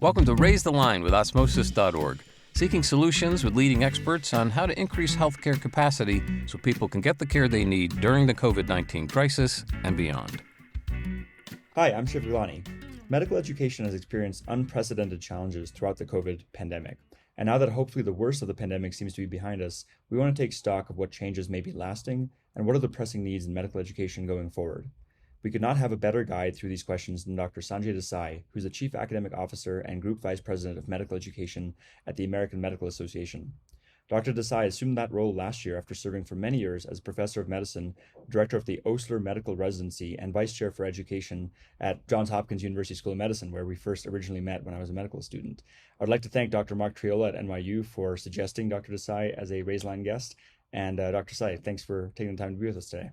Welcome to Raise the Line with Osmosis.org, seeking solutions with leading experts on how to increase healthcare capacity so people can get the care they need during the COVID-19 crisis and beyond. Hi, I'm Shiv Gaglani. Medical education has experienced unprecedented challenges throughout the COVID pandemic. And now that hopefully the worst of the pandemic seems to be behind us, we want to take stock of what changes may be lasting and what are the pressing needs in medical education going forward. We could not have a better guide through these questions than Dr. Sanjay Desai, who's the Chief Academic Officer and Group Vice President of Medical Education at the American Medical Association. Dr. Desai assumed that role last year after serving for many years as Professor of Medicine, Director of the Osler Medical Residency, and Vice Chair for Education at Johns Hopkins University School of Medicine, where we first originally met when I was a medical student. I'd like to thank Dr. Mark Triola at NYU for suggesting Dr. Desai as a Raise Line guest. And Dr. Desai, thanks for taking the time to be with us today.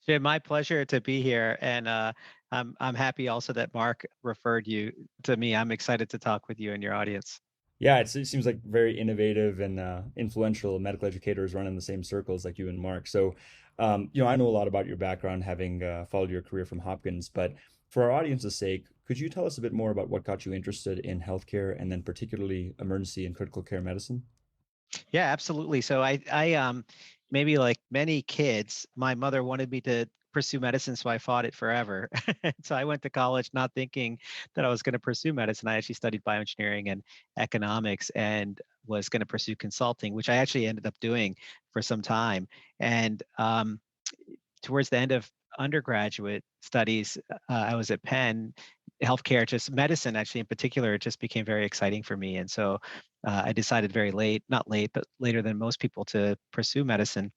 Jim, my pleasure to be here, and I'm happy also that Mark referred you to me. I'm excited to talk with you and your audience. Yeah, it seems like very innovative and influential medical educators run in the same circles like you and Mark. So, I know a lot about your background, having followed your career from Hopkins. But for our audience's sake, could you tell us a bit more about what got you interested in healthcare and then particularly emergency and critical care medicine? Yeah, absolutely. So I maybe like many kids, my mother wanted me to pursue medicine, so I fought it forever. So I went to college not thinking that I was going to pursue medicine. I actually studied bioengineering and economics and was going to pursue consulting, which I actually ended up doing for some time. And towards the end of undergraduate studies, I was at Penn. Healthcare, just medicine actually in particular, it just became very exciting for me. And so I decided very late, not late, but later than most people, to pursue medicine.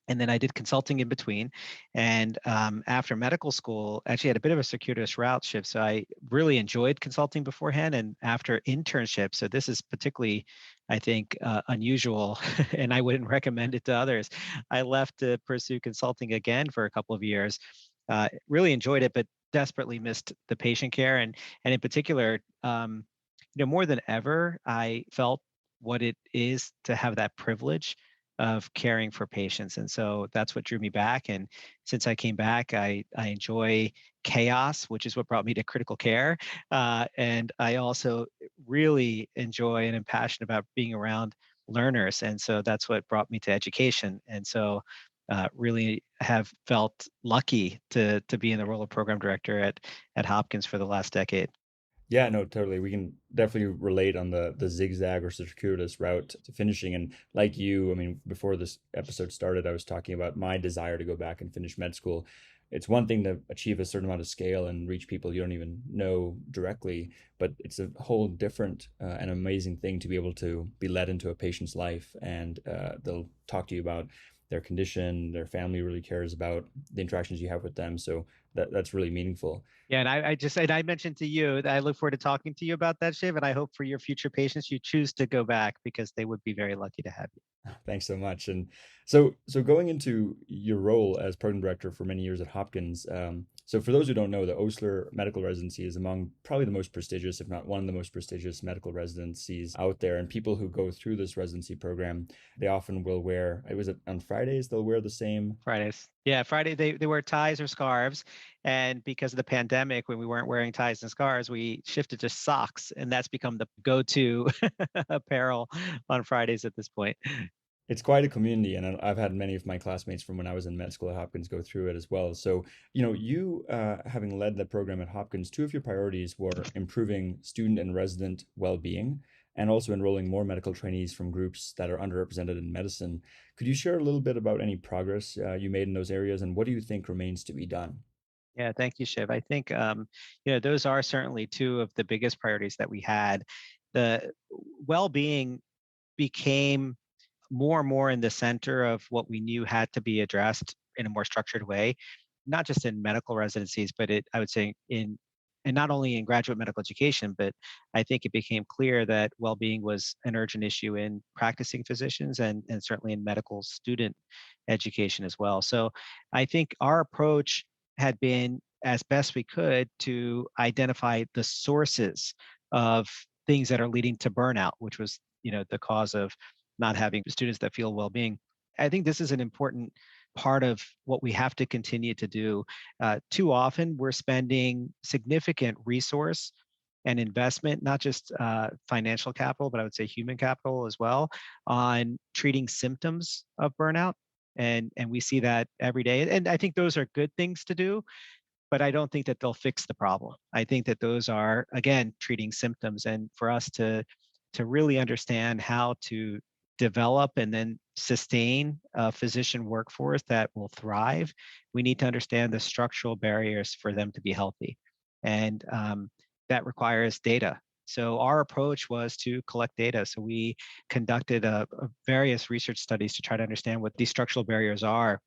And then I did consulting in between. And after medical school, actually had a bit of a circuitous route shift. So I really enjoyed consulting beforehand. And after internship, so this is particularly, I think, unusual, and I wouldn't recommend it to others. I left to pursue consulting again for a couple of years. Really enjoyed it, but desperately missed the patient care. And in particular, more than ever, I felt what it is to have that privilege of caring for patients. And so that's what drew me back. And since I came back, I enjoy chaos, which is what brought me to critical care. And I also really enjoy and am passionate about being around learners. And so that's what brought me to education. And so really have felt lucky to be in the role of program director at Hopkins for the last decade. Yeah, no, totally. We can definitely relate on the zigzag or circuitous route to finishing. And like you, I mean, before this episode started, I was talking about my desire to go back and finish med school. It's one thing to achieve a certain amount of scale and reach people you don't even know directly, but it's a whole different and amazing thing to be able to be led into a patient's life, and they'll talk to you about their condition, their family really cares about the interactions you have with them. So that's really meaningful. Yeah, and I mentioned to you that I look forward to talking to you about that, Shiv, and I hope for your future patients you choose to go back because they would be very lucky to have you. Thanks so much. And so going into your role as program director for many years at Hopkins, so for those who don't know, the Osler Medical Residency is among probably the most prestigious, if not one of the most prestigious medical residencies out there. And people who go through this residency program, they often will wear, was it on Fridays, they'll wear the same? Fridays. Yeah, Friday, they wear ties or scarves. And because of the pandemic, when we weren't wearing ties and scarves, we shifted to socks. And that's become the go-to apparel on Fridays at this point. It's quite a community, and I've had many of my classmates from when I was in med school at Hopkins go through it as well. So, you having led the program at Hopkins, two of your priorities were improving student and resident well-being and also enrolling more medical trainees from groups that are underrepresented in medicine. Could you share a little bit about any progress you made in those areas, and what do you think remains to be done? Yeah, thank you, Shiv. I think those are certainly two of the biggest priorities that we had. The well-being became more and more in the center of what we knew had to be addressed in a more structured way, not just in medical residencies, but I would say and not only in graduate medical education, but I think it became clear that well-being was an urgent issue in practicing physicians and certainly in medical student education as well. So I think our approach had been, as best we could, to identify the sources of things that are leading to burnout, which was, the cause of not having students that feel well-being. I think this is an important part of what we have to continue to do. Too often, we're spending significant resource and investment, not just financial capital, but I would say human capital as well, on treating symptoms of burnout. And we see that every day. And I think those are good things to do, but I don't think that they'll fix the problem. I think that those are, again, treating symptoms. And for us to really understand how to develop and then sustain a physician workforce that will thrive, we need to understand the structural barriers for them to be healthy. And that requires data. So our approach was to collect data. So we conducted various research studies to try to understand what these structural barriers are.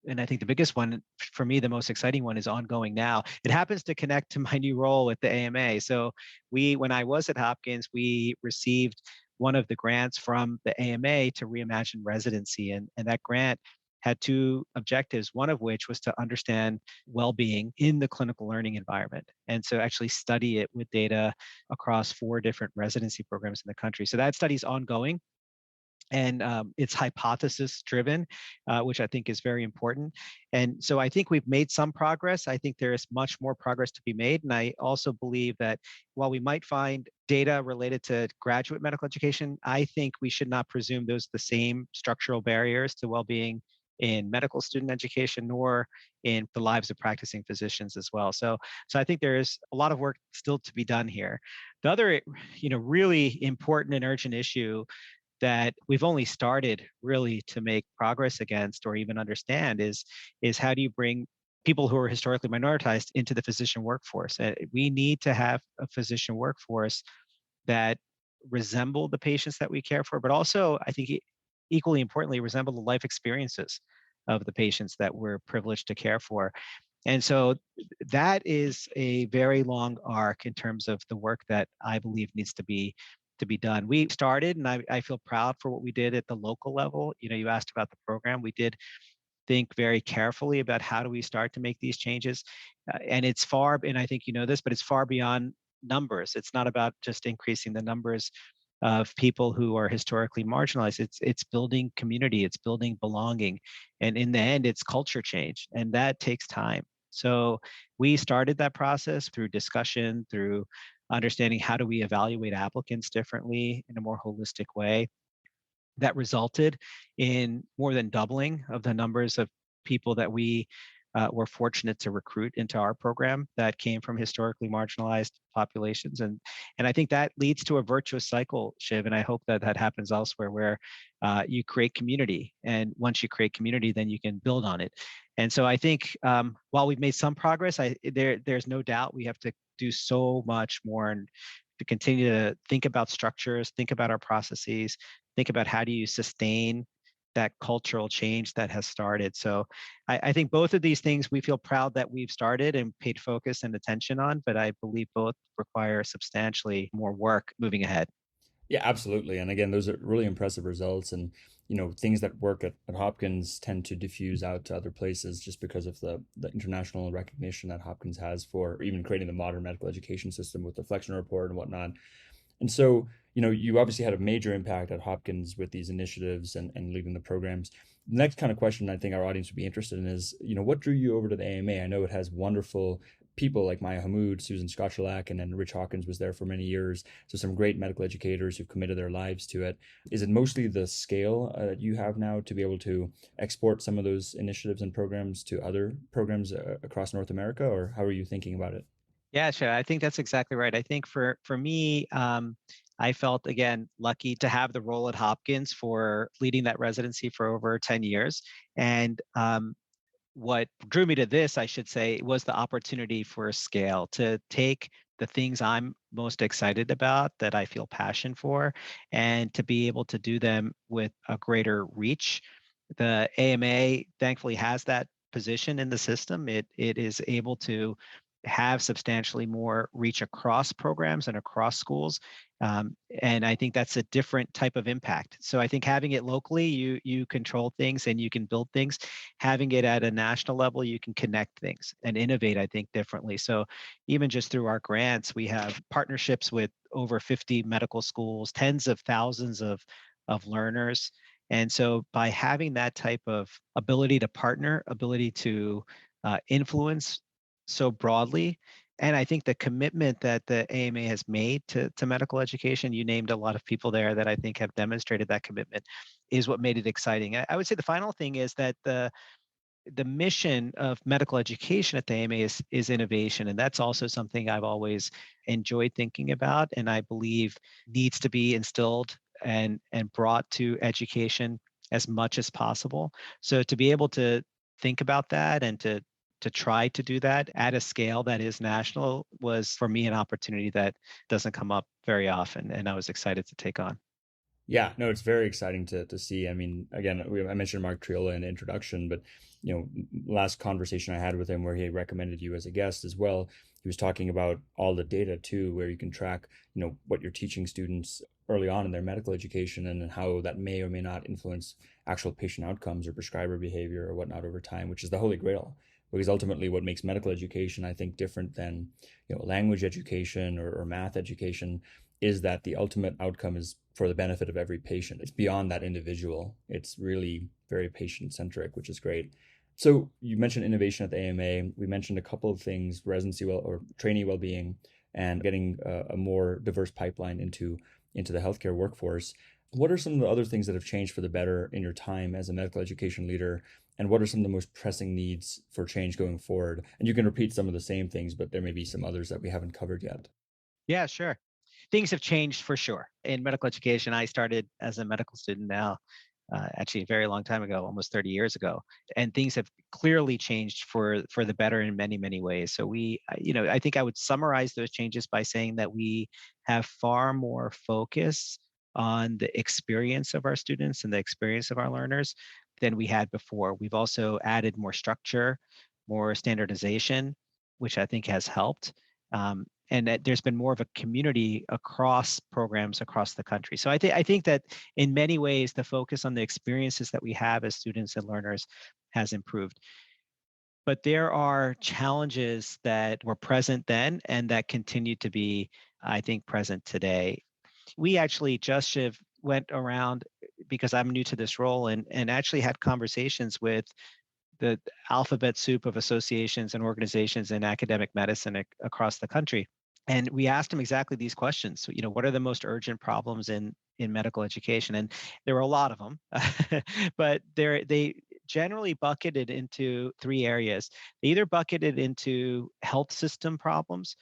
And I think the biggest one for me, the most exciting one, is ongoing now. It happens to connect to my new role at the AMA. So when I was at Hopkins, we received one of the grants from the AMA to reimagine residency. And that grant had two objectives, one of which was to understand well-being in the clinical learning environment. And so actually study it with data across 4 different residency programs in the country. So that study is ongoing, and it's hypothesis driven, which I think is very important. And so I think we've made some progress. I think there is much more progress to be made. And I also believe that while we might find data related to graduate medical education, I think we should not presume those are the same structural barriers to well-being in medical student education, nor in the lives of practicing physicians as well. So I think there is a lot of work still to be done here. The other, really important and urgent issue that we've only started really to make progress against or even understand is how do you bring people who are historically minoritized into the physician workforce? We need to have a physician workforce that resemble the patients that we care for, but also, I think, equally importantly, resemble the life experiences of the patients that we're privileged to care for. And so that is a very long arc in terms of the work that I believe needs to be done. We started, and I feel proud for what we did at the local level. You asked about the program. We did think very carefully about how do we start to make these changes. And it's far, and I think you know this, but it's far beyond numbers. It's not about just increasing the numbers of people who are historically marginalized. It's building community, it's building belonging. And in the end, it's culture change. And that takes time. So we started that process through discussion, through understanding how do we evaluate applicants differently in a more holistic way. That resulted in more than doubling of the numbers of people that we were fortunate to recruit into our program that came from historically marginalized populations. And I think that leads to a virtuous cycle, Shiv, and I hope that that happens elsewhere where you create community. And once you create community, then you can build on it. And so I think while we've made some progress, there's no doubt we have to do so much more and to continue to think about structures, think about our processes, think about how do you sustain that cultural change that has started. So I think both of these things we feel proud that we've started and paid focus and attention on, but I believe both require substantially more work moving ahead. Yeah, absolutely. And again, those are really impressive results. And, things that work at Hopkins tend to diffuse out to other places just because of the international recognition that Hopkins has for even creating the modern medical education system with the Flexion Report and whatnot. And so, you obviously had a major impact at Hopkins with these initiatives and leading the programs. The next kind of question I think our audience would be interested in is, what drew you over to the AMA? I know it has wonderful people like Maya Hamoud, Susan Scotchelak, and then Rich Hawkins was there for many years. So some great medical educators who've committed their lives to it. Is it mostly the scale you have now to be able to export some of those initiatives and programs to other programs across North America, or how are you thinking about it? Yeah, sure. I think that's exactly right. I think for me, I felt again lucky to have the role at Hopkins for leading that residency for over 10 years. And what drew me to this, I should say, was the opportunity for scale to take the things I'm most excited about, that I feel passion for, and to be able to do them with a greater reach. The AMA thankfully has that position in the system. It is able to have substantially more reach across programs and across schools. And I think that's a different type of impact. So I think having it locally, you control things and you can build things. Having it at a national level, you can connect things and innovate, I think, differently. So even just through our grants, we have partnerships with over 50 medical schools, tens of thousands of learners. And so by having that type of ability to partner, ability to influence so broadly, And I think the commitment that the AMA has made to medical education, you named a lot of people there that I think have demonstrated that commitment, is what made it exciting. I would say the final thing is that the mission of medical education at the AMA is innovation. And that's also something I've always enjoyed thinking about, and I believe needs to be instilled and brought to education as much as possible. So to be able to think about that and to try to do that at a scale that is national was for me an opportunity that doesn't come up very often, and I was excited to take on. Yeah, no, it's very exciting to see. I mean, again, I mentioned Mark Triola in the introduction, but last conversation I had with him where he recommended you as a guest as well, he was talking about all the data too, where you can track, what you're teaching students early on in their medical education and how that may or may not influence actual patient outcomes or prescriber behavior or whatnot over time, which is the holy grail. Because ultimately, what makes medical education, I think, different than language education or math education is that the ultimate outcome is for the benefit of every patient. It's beyond that individual. It's really very patient centric, which is great. So you mentioned innovation at the AMA. We mentioned a couple of things: residency or trainee well-being, and getting a more diverse pipeline into the healthcare workforce. What are some of the other things that have changed for the better in your time as a medical education leader? And what are some of the most pressing needs for change going forward? And you can repeat some of the same things, but there may be some others that we haven't covered yet. Yeah, sure. Things have changed for sure. In medical education, I started as a medical student now, actually a very long time ago, almost 30 years ago, and things have clearly changed for the better in many, many ways. So I think I would summarize those changes by saying that we have far more focus on the experience of our students and the experience of our learners than we had before. We've also added more structure, more standardization, which I think has helped. And that there's been more of a community across programs across the country. So I think that in many ways, the focus on the experiences that we have as students and learners has improved. But there are challenges that were present then and that continue to be, I think, present today. We actually just Shiv went around because I'm new to this role and actually had conversations with the alphabet soup of associations and organizations in academic medicine across the country. And we asked them exactly these questions. So, what are the most urgent problems in medical education? And there were a lot of them, but they generally bucketed into three areas. They either bucketed into health system problems,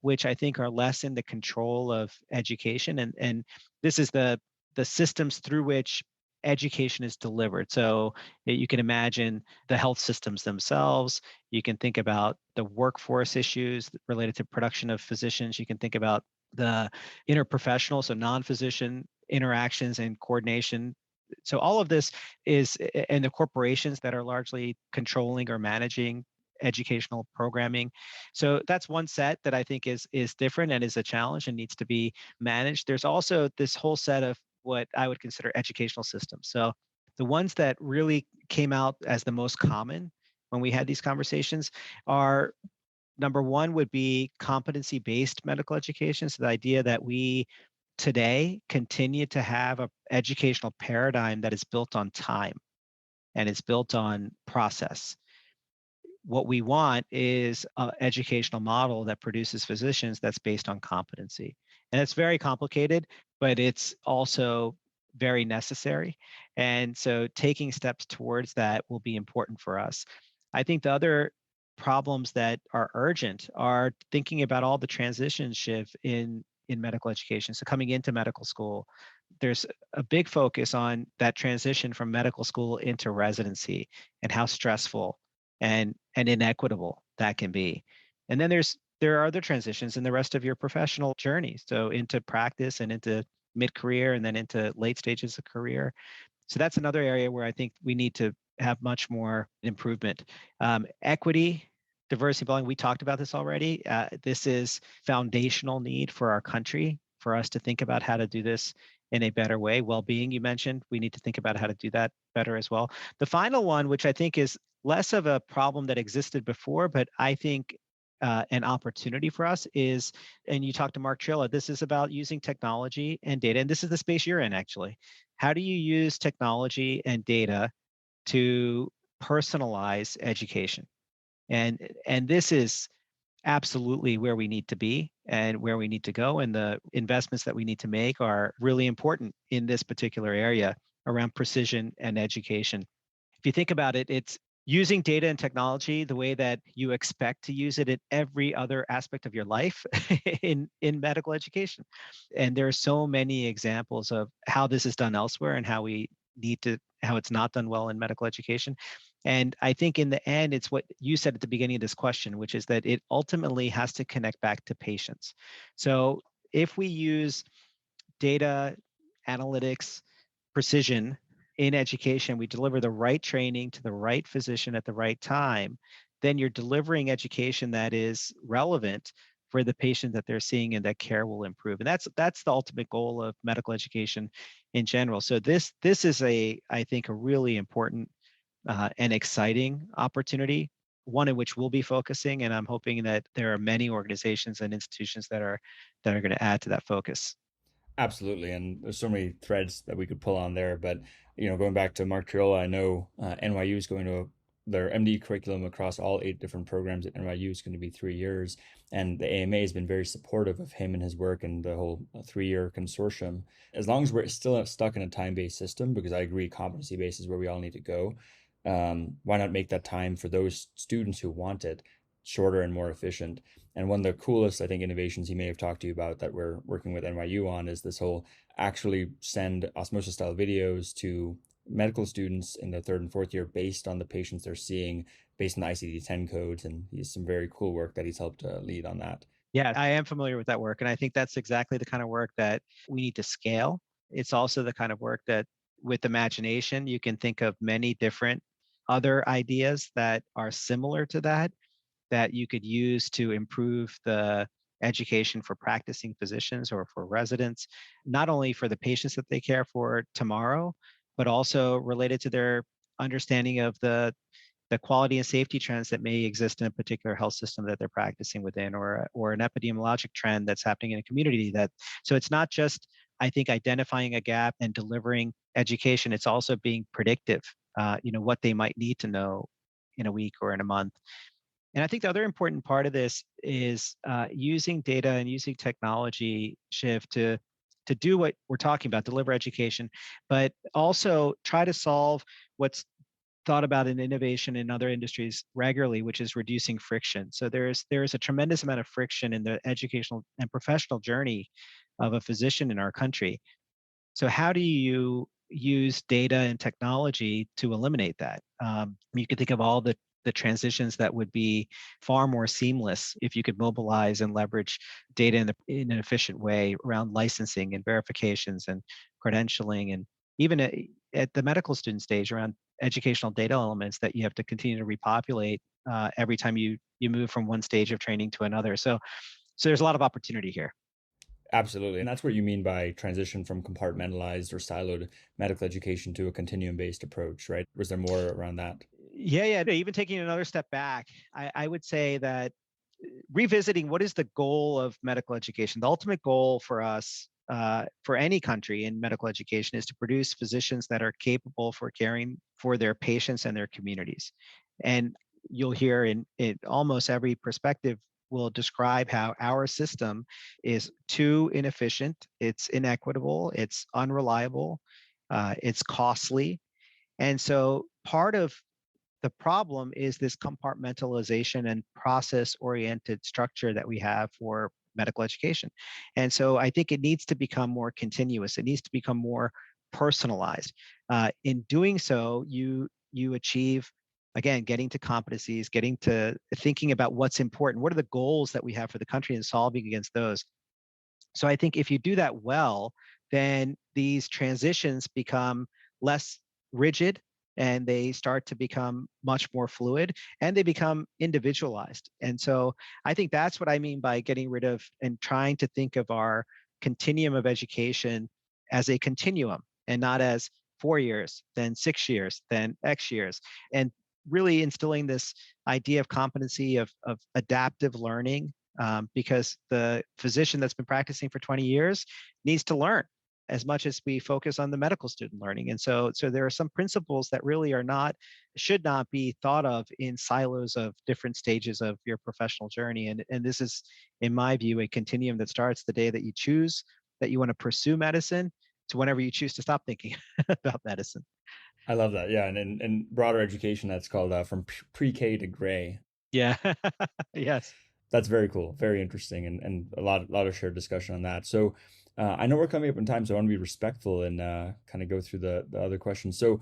which I think are less in the control of education, and this is the systems through which education is delivered. So you can imagine the health systems themselves. You can think about the workforce issues related to production of physicians. You can think about the interprofessional, so non-physician interactions and coordination. So all of this is, and the corporations that are largely controlling or managing educational programming. So that's one set that I think is different and is a challenge and needs to be managed. There's also this whole set of what I would consider educational systems. So the ones that really came out as the most common when we had these conversations are, number one would be competency-based medical education. So the idea that we today continue to have an educational paradigm that is built on time and it's built on process. What we want is an educational model that produces physicians that's based on competency. And it's very complicated, but it's also very necessary. And so taking steps towards that will be important for us. I think the other problems that are urgent are thinking about all the transitions, Shiv, in medical education. So coming into medical school, there's a big focus on that transition from medical school into residency and how stressful and inequitable that can be. And then there are other transitions in the rest of your professional journey. So into practice and into mid-career and then into late stages of career. So that's another area where I think we need to have much more improvement. Equity, diversity, belonging, we talked about this already. This is foundational need for our country, for us to think about how to do this in a better way. Well-being, you mentioned, we need to think about how to do that better as well. The final one, which I think is less of a problem that existed before, but I think an opportunity for us is, and you talked to Mark Trilla, this is about using technology and data, and this is the space you're in actually. How do you use technology and data to personalize education? And this is absolutely where we need to be and where we need to go. And the investments that we need to make are really important in this particular area around precision and education. If you think about it, it's using data and technology the way that you expect to use it in every other aspect of your life in medical education. And there are so many examples of how this is done elsewhere and how it's not done well in medical education. And I think in the end, it's what you said at the beginning of this question, which is that it ultimately has to connect back to patients. So if we use data, analytics, precision in education, we deliver the right training to the right physician at the right time, then you're delivering education that is relevant for the patient that they're seeing, and that care will improve. And that's the ultimate goal of medical education in general. So this is I think a really important and exciting opportunity, one in which we'll be focusing, and I'm hoping that there are many organizations and institutions that are going to add to that focus. Absolutely, and there's so many threads that we could pull on there. But going back to Mark Triola, I know NYU is going to their MD curriculum across all 8 different programs at NYU is going to be 3 years, and the AMA has been very supportive of him and his work and the whole 3-year consortium. As long as we're still stuck in a time-based system, because I agree competency-based is where we all need to go. Why not make that time for those students who want it shorter and more efficient? And one of the coolest, I think, innovations he may have talked to you about that we're working with NYU on is this whole actually send osmosis style videos to medical students in the 3rd and 4th year based on the patients they're seeing, based on the ICD-10 codes. And he's some very cool work that he's helped lead on that. Yeah, I am familiar with that work. And I think that's exactly the kind of work that we need to scale. It's also the kind of work that, with imagination, you can think of many different other ideas that are similar to that you could use to improve the education for practicing physicians or for residents, not only for the patients that they care for tomorrow, but also related to their understanding of the quality and safety trends that may exist in a particular health system that they're practicing within, or an epidemiologic trend that's happening in a community. That so it's not just, I think, identifying a gap and delivering education. It's also being predictive. What they might need to know in a week or in a month. And I think the other important part of this is using data and using technology, Shiv, to do what we're talking about, deliver education, but also try to solve what's thought about in innovation in other industries regularly, which is reducing friction. So there's a tremendous amount of friction in the educational and professional journey of a physician in our country. So how do you use data and technology to eliminate that? You could think of all the transitions that would be far more seamless if you could mobilize and leverage data in an efficient way around licensing and verifications and credentialing, and even at the medical student stage around educational data elements that you have to continue to repopulate every time you move from one stage of training to another. So there's a lot of opportunity here. Absolutely. And that's what you mean by transition from compartmentalized or siloed medical education to a continuum-based approach, right? Was there more around that? Yeah. Even taking another step back, I would say that revisiting what is the goal of medical education. The ultimate goal for us, for any country in medical education, is to produce physicians that are capable for caring for their patients and their communities. And you'll hear in almost every perspective will describe how our system is too inefficient, it's inequitable, it's unreliable, it's costly. And so part of the problem is this compartmentalization and process oriented structure that we have for medical education. And so I think it needs to become more continuous. It needs to become more personalized. In doing so, you achieve, again, getting to competencies, getting to thinking about what's important. What are the goals that we have for the country and solving against those? So I think if you do that well, then these transitions become less rigid, and they start to become much more fluid, and they become individualized. And so I think that's what I mean by getting rid of and trying to think of our continuum of education as a continuum and not as 4 years, then 6 years, then X years. And really instilling this idea of competency of adaptive learning, because the physician that's been practicing for 20 years needs to learn. as much as we focus on the medical student learning. And so there are some principles that really should not be thought of in silos of different stages of your professional journey. And this is, in my view, a continuum that starts the day that you choose that you want to pursue medicine to whenever you choose to stop thinking about medicine. I love that. Yeah, and in broader education, that's called from pre-K to gray. Yeah. Yes. That's very cool, very interesting, and a lot of shared discussion on that. So I know we're coming up in time, so I want to be respectful and kind of go through the other questions. So,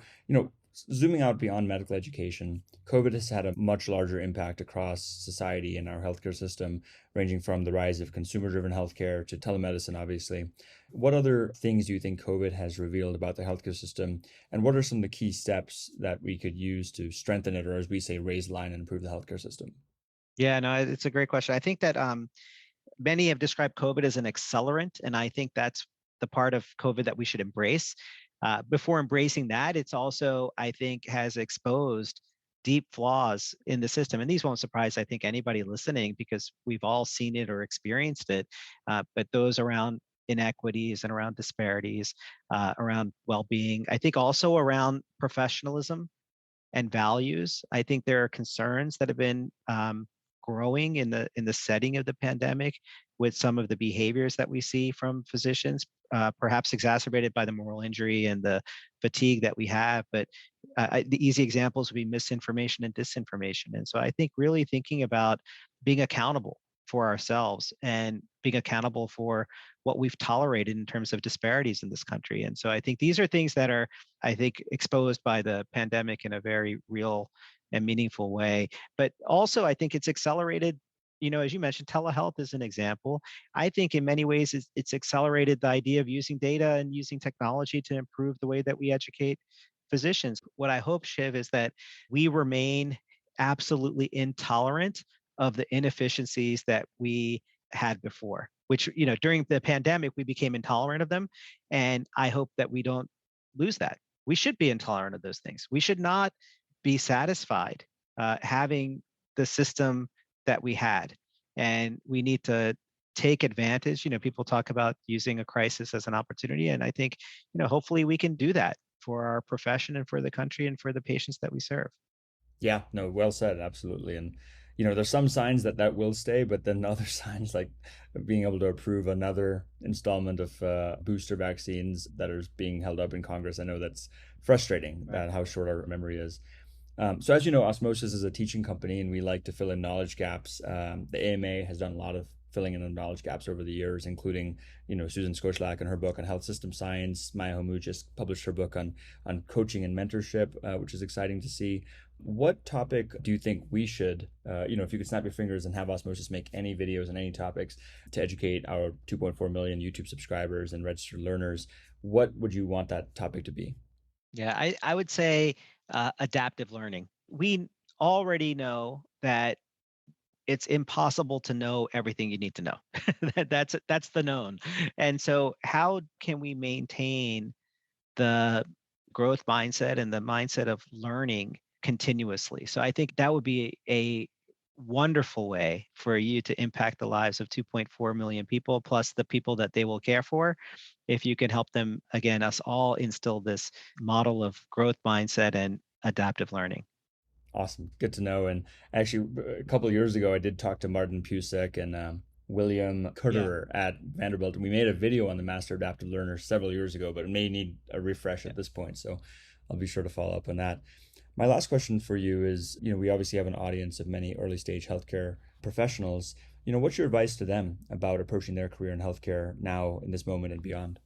zooming out beyond medical education, COVID has had a much larger impact across society and our healthcare system, ranging from the rise of consumer-driven healthcare to telemedicine, obviously. What other things do you think COVID has revealed about the healthcare system, and what are some of the key steps that we could use to strengthen it, or as we say, raise the line and improve the healthcare system? Yeah, no, it's a great question. I think that many have described COVID as an accelerant, and I think that's the part of COVID that we should embrace. Before embracing that, it's also, I think, has exposed deep flaws in the system. And these won't surprise, I think, anybody listening because we've all seen it or experienced it. But those around inequities and around disparities, around well-being, I think also around professionalism and values. I think there are concerns that have been growing in the setting of the pandemic with some of the behaviors that we see from physicians, perhaps exacerbated by the moral injury and the fatigue that we have. But the easy examples would be misinformation and disinformation. And so I think really thinking about being accountable for ourselves and being accountable for what we've tolerated in terms of disparities in this country. And so I think these are things that are, I think, exposed by the pandemic in a very real and meaningful way. But also, I think it's accelerated, as you mentioned, telehealth is an example. I think in many ways it's accelerated the idea of using data and using technology to improve the way that we educate physicians. What I hope, Shiv, is that we remain absolutely intolerant of the inefficiencies that we had before, which, during the pandemic, we became intolerant of them. And I hope that we don't lose that. We should be intolerant of those things. We should not be satisfied having the system that we had. And we need to take advantage. People talk about using a crisis as an opportunity. And I think, hopefully we can do that for our profession and for the country and for the patients that we serve. Yeah, no, well said, absolutely. And there's some signs that will stay, but then other signs like being able to approve another installment of booster vaccines that are being held up in Congress. I know that's frustrating, Right. how short our memory is. So as you know, Osmosis is a teaching company, and we like to fill in knowledge gaps. The AMA has done a lot of filling in the knowledge gaps over the years, including, Susan Skoslak and her book on health system science. Maya Hamoud just published her book on coaching and mentorship, which is exciting to see. What topic do you think we should, if you could snap your fingers and have Osmosis make any videos on any topics to educate our 2.4 million YouTube subscribers and registered learners, what would you want that topic to be? Yeah, I would say adaptive learning. We already know that it's impossible to know everything you need to know. That's the known. And so how can we maintain the growth mindset and the mindset of learning continuously? So I think that would be a wonderful way for you to impact the lives of 2.4 million people, plus the people that they will care for. If you can help them, again, us all instill this model of growth mindset and adaptive learning. Awesome. Good to know. And actually, a couple of years ago, I did talk to Martin Pusek and William Yeah. Kurterer at Vanderbilt. And we made a video on the Master Adaptive Learner several years ago, but it may need a refresh at this point. So I'll be sure to follow up on that. My last question for you is, we obviously have an audience of many early stage healthcare professionals. What's your advice to them about approaching their career in healthcare now in this moment and beyond?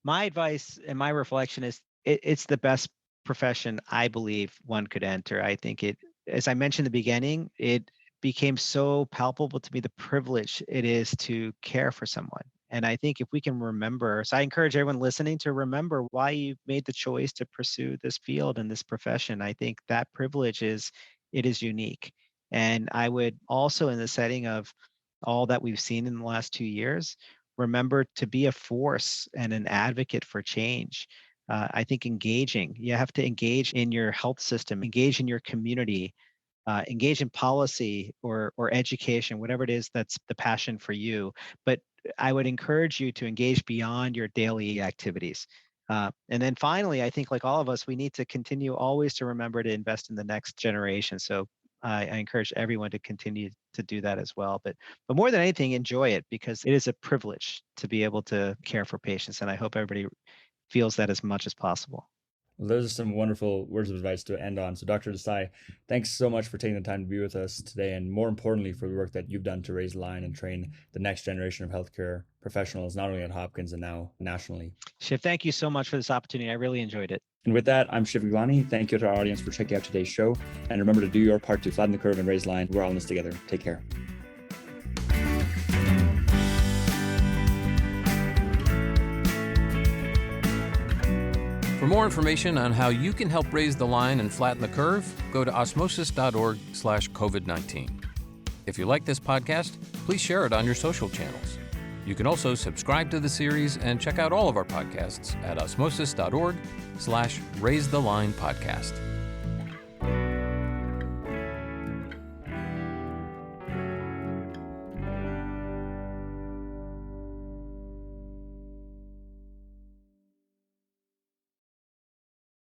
My advice and my reflection is it's the best profession I believe one could enter. I think as I mentioned in the beginning, it became so palpable to me the privilege it is to care for someone. And I think if we can remember, so I encourage everyone listening to remember why you made the choice to pursue this field and this profession. I think that privilege it is unique. And I would also, in the setting of all that we've seen in the last 2 years, remember to be a force and an advocate for change. I think you have to engage in your health system, engage in your community, engage in policy or education, whatever it is that's the passion for you. But I would encourage you to engage beyond your daily activities. And then finally, I think like all of us, we need to continue always to remember to invest in the next generation. So I encourage everyone to continue to do that as well. But more than anything, enjoy it, because it is a privilege to be able to care for patients. And I hope everybody feels that as much as possible. Well, those are some wonderful words of advice to end on. So, Dr. Desai, thanks so much for taking the time to be with us today, and more importantly, for the work that you've done to raise the line and train the next generation of healthcare professionals, not only at Hopkins and now nationally. Shiv, thank you so much for this opportunity. I really enjoyed it. And with that, I'm Shiv Gaglani. Thank you to our audience for checking out today's show. And remember to do your part to flatten the curve and raise the line. We're all in this together. Take care. For more information on how you can help raise the line and flatten the curve, go to osmosis.org/COVID-19. If you like this podcast, please share it on your social channels. You can also subscribe to the series and check out all of our podcasts at osmosis.org/raisethelinepodcast.